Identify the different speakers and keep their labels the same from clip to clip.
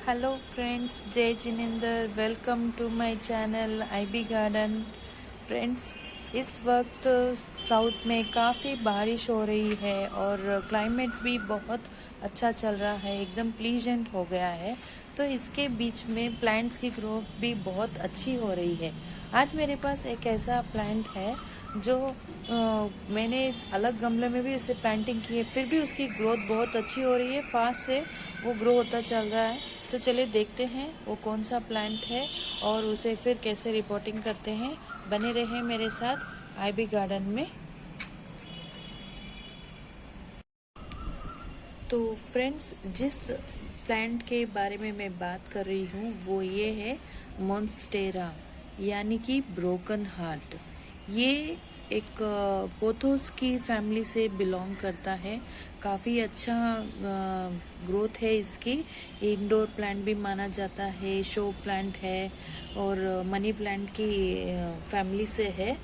Speaker 1: Hello friends, जय Jinendra. Welcome to my channel IB garden. Friends, इस वक्त साउथ में काफ़ी बारिश हो रही है और क्लाइमेट भी बहुत अच्छा चल रहा है, एकदम प्लीजेंट हो गया है। तो इसके बीच में प्लांट्स की ग्रोथ भी बहुत अच्छी हो रही है। आज मेरे पास एक ऐसा प्लांट है जो मैंने अलग गमले में भी उसे प्लांटिंग की है, फिर भी उसकी ग्रोथ बहुत अच्छी हो रही है, फास्ट से वो ग्रो होता चल रहा है। तो चलिए देखते हैं वो कौन सा प्लांट है और उसे फिर कैसे रिपोर्टिंग करते हैं। बने रहें मेरे साथ आईबी गार्डन में। तो फ्रेंड्स, जिस प्लांट के बारे में मैं बात कर रही हूँ वो ये है मॉन्स्टेरा, यानी कि ब्रोकन हार्ट। ये एक पोथोस की फैमिली से बिलोंग करता है। काफ़ी अच्छा ग्रोथ है इसकी। इंडोर प्लांट भी माना जाता है, शो प्लांट है और मनी प्लांट की फैमिली से है।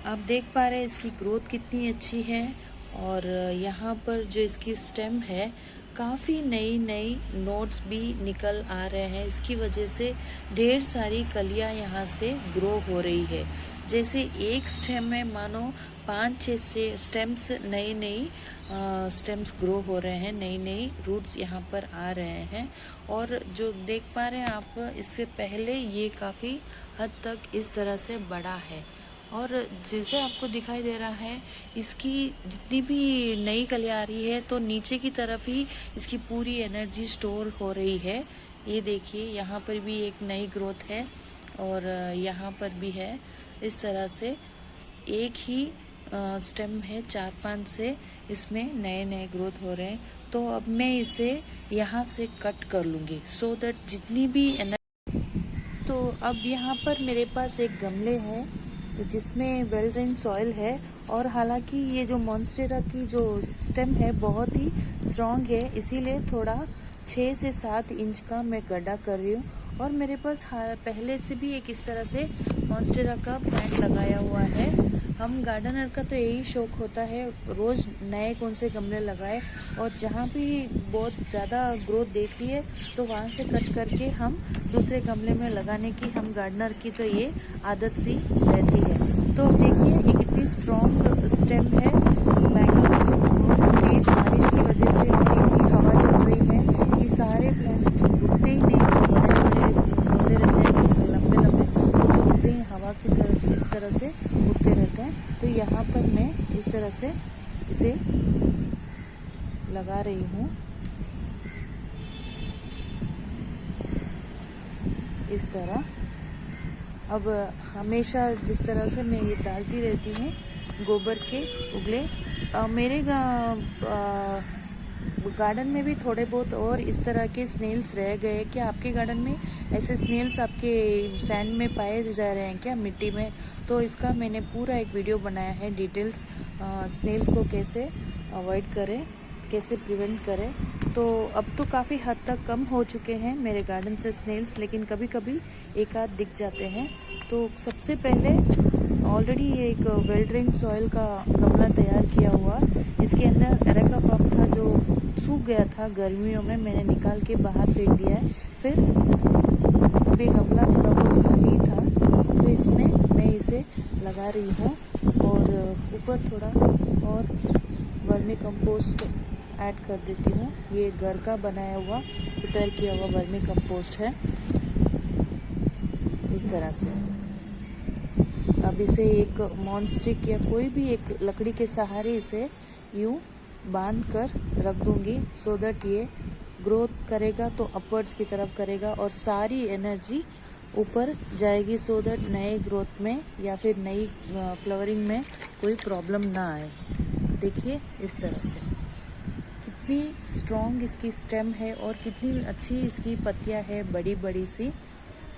Speaker 1: आप देख पा रहे हैं इसकी ग्रोथ कितनी अच्छी है। और यहाँ पर जो इसकी स्टेम है, काफ़ी नई नई नोट्स भी निकल आ रहे हैं। इसकी वजह से ढेर सारी कलियाँ यहाँ से ग्रो हो रही है। जैसे एक स्टेम में मानो 5-6 से स्टेम्स नई नई स्टेम्स ग्रो हो रहे हैं, नई नई रूट्स यहाँ पर आ रहे हैं। और जो देख पा रहे हैं आप, इससे पहले ये काफ़ी हद तक इस तरह से बड़ा है। और जैसे आपको दिखाई दे रहा है, इसकी जितनी भी नई कलियाँ आ रही है तो नीचे की तरफ ही इसकी पूरी एनर्जी स्टोर हो रही है। ये देखिए, यहाँ पर भी एक नई ग्रोथ है और यहाँ पर भी है। इस तरह से एक ही स्टेम है, 4-5 से इसमें नए नए ग्रोथ हो रहे हैं। तो अब मैं इसे यहाँ से कट कर लूँगी सो दैट जितनी भी एनर्जी। तो अब यहाँ पर मेरे पास एक गमले है जिसमें वेल ड्रेन सॉइल है। और हालांकि ये जो मॉन्स्टेरा की जो स्टेम है बहुत ही स्ट्रॉन्ग है, इसीलिए थोड़ा 6 से 7 इंच का मैं गड्ढा कर रही हूँ। और मेरे पास पहले से भी एक इस तरह से मॉन्स्टेरा का प्लांट लगाया हुआ है। हम गार्डनर का तो यही शौक होता है, रोज़ नए कौन से गमले लगाए और जहाँ भी बहुत ज़्यादा ग्रोथ देख ली है तो वहाँ से कट करके हम दूसरे गमले में लगाने की हम गार्डनर की तो ये आदत सी रहती है। तो देखिए, ये कितनी स्ट्रॉन्ग स्टेम है। तेज बारिश की वजह से और इतनी हवा चल रही है कि सारे प्लांट्स तो उगते ही नहीं, जो बड़े बड़े पौधे रहते हैं लंबे लंबे, तो उगते ही हवा की तरफ इस तरह से उगते रहते हैं। तो यहाँ पर मैं इस तरह से इसे लगा रही हूँ, इस तरह। अब हमेशा जिस तरह से मैं ये डालती रहती हूँ गोबर के उगले, मेरे गार्डन में भी थोड़े बहुत और इस तरह के स्नेल्स रह गए। क्या आपके गार्डन में ऐसे स्नेल्स आपके सैंड में पाए जा रहे हैं क्या, मिट्टी में? तो इसका मैंने पूरा एक वीडियो बनाया है, डिटेल्स स्नेल्स को कैसे अवॉइड करें, कैसे प्रिवेंट करें। तो अब तो काफ़ी हद तक कम हो चुके हैं मेरे गार्डन से स्नेल्स, लेकिन कभी कभी एक आध दिख जाते हैं। तो सबसे पहले ऑलरेडी एक वेल ड्रेन सॉइल का गमला तैयार किया हुआ, इसके अंदर एरेका पॉम था जो सूख गया था गर्मियों में, मैंने निकाल के बाहर फेंक दिया है। फिर अभी गमला थोड़ा बहुत खाली था तो इसमें मैं इसे लगा रही हूँ और ऊपर थोड़ा और वर्मी कंपोस्ट ऐड कर देती हूँ। ये घर का बनाया हुआ प्रिपेयर किया हुआ वर्मी कंपोस्ट है, इस तरह से। अब इसे एक मॉन्स्टिक या कोई भी एक लकड़ी के सहारे इसे यूं बांध कर रख दूंगी सो दैट ये ग्रोथ करेगा तो अपवर्ड्स की तरफ करेगा और सारी एनर्जी ऊपर जाएगी, सो दैट नए ग्रोथ में या फिर नई फ्लावरिंग में कोई प्रॉब्लम ना आए। देखिए, इस तरह से कितनी स्ट्रॉन्ग इसकी स्टेम है और कितनी अच्छी इसकी पत्तियां है, बड़ी बड़ी सी।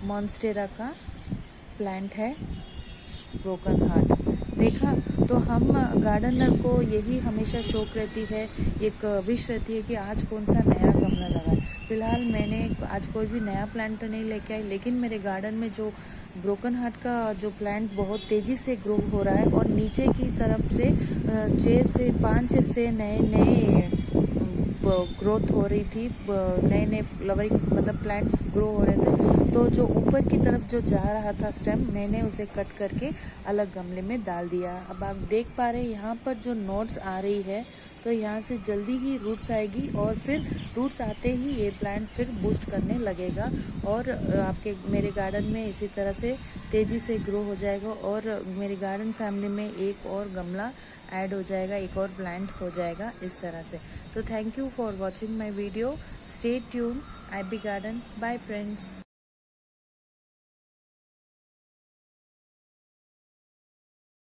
Speaker 1: मॉन्स्टेरा का प्लांट है ब्रोकन हार्ट। देखा, तो हम गार्डनर को यही हमेशा शौक रहती है, एक विश रहती है कि आज कौन सा नया गमला लगाए। फिलहाल मैंने आज कोई भी नया प्लांट तो नहीं लेके आई, लेकिन मेरे गार्डन में जो ब्रोकन हार्ट का जो प्लांट बहुत तेज़ी से ग्रो हो रहा है और नीचे की तरफ से 5 से नए नए ग्रोथ हो रही थी, नए नए फ्लावरिंग मतलब प्लांट्स ग्रो हो रहे थे, तो जो ऊपर की तरफ जो जा रहा था स्टेम, मैंने उसे कट करके अलग गमले में डाल दिया। अब आप देख पा रहे हैं यहाँ पर जो नोट्स आ रही है, तो यहाँ से जल्दी ही रूट्स आएगी और फिर रूट्स आते ही ये प्लांट फिर बूस्ट करने लगेगा और आपके मेरे गार्डन में इसी तरह से तेज़ी से ग्रो हो जाएगा और मेरी गार्डन फैमिली में एक और गमला ऐड हो जाएगा, एक और प्लांट हो जाएगा इस तरह से। तो thank you for watching my video, stay tune, IB garden, bye friends.